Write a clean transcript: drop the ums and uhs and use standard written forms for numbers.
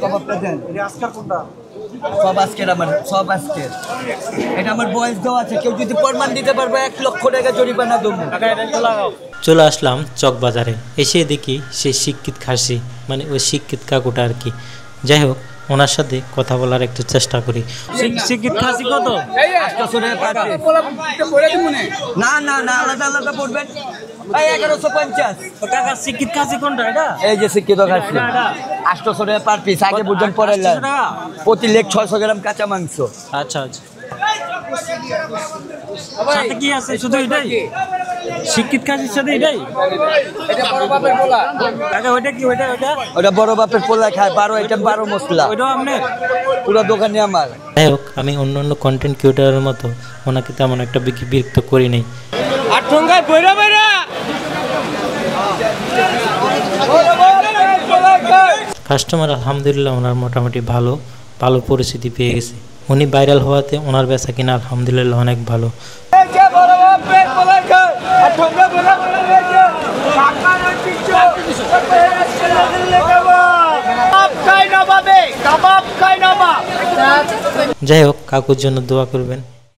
কাবাবটা দেন। সব আজকের আমার, সব আজকের। এটা আমার বয়স দেওয়া আছে, কেউ যদি প্রমাণ দিতে পারবে 1 লক্ষ টাকা জরিমানা দেবো। চলে আসলাম চকবাজারে, এসে দেখি সেই শিক্ষিত খাসি, মানে ওই শিক্ষিত কাকুটা আর কি। যাই হোক, ওনার সাথে কথা বলার একটু চেষ্টা করি। শিক্ষিত খাসি কত? না না না, আলাদা আলাদা পড়বেন। 1150 টাকা। শিক্ষিত খাসি কোনটা? এটা এই যে শিক্ষিত খাসি 800 টাকা পার পিস। আগে বুঝলেন পরে প্রতি লেগ 600 গ্রাম কাঁচা মাংস। আচ্ছা আচ্ছা, সাথে কি আছে? শুধু এটাই শিক্ষিত খাসির সাথে এটাই? এটা বড় বাপের পোলা। ওইটা কি? ওইটা ওটা বড় বাপের পোলা খায়, 12 আইটেম 12 মশলা। ওইটাও আপনার? পুরো দোকানে আমার। যাই হোক, আমি অন্য অন্য কন্টেন্ট ক্রিয়েটরের মতো ওনাকে তেমন একটা বিরক্ত করি নাই। কাস্টমার আলহামদুলিল্লাহ ওনার মোটামুটি ভালো ভালো পরিস্থিতি পেয়ে গেছে। উনি ভাইরাল হওয়াতে ওনার বেচা কিনা আলহামদুলিল্লাহ অনেক ভালো। যাই হোক, কাকুর জন্য দোয়া করবেন।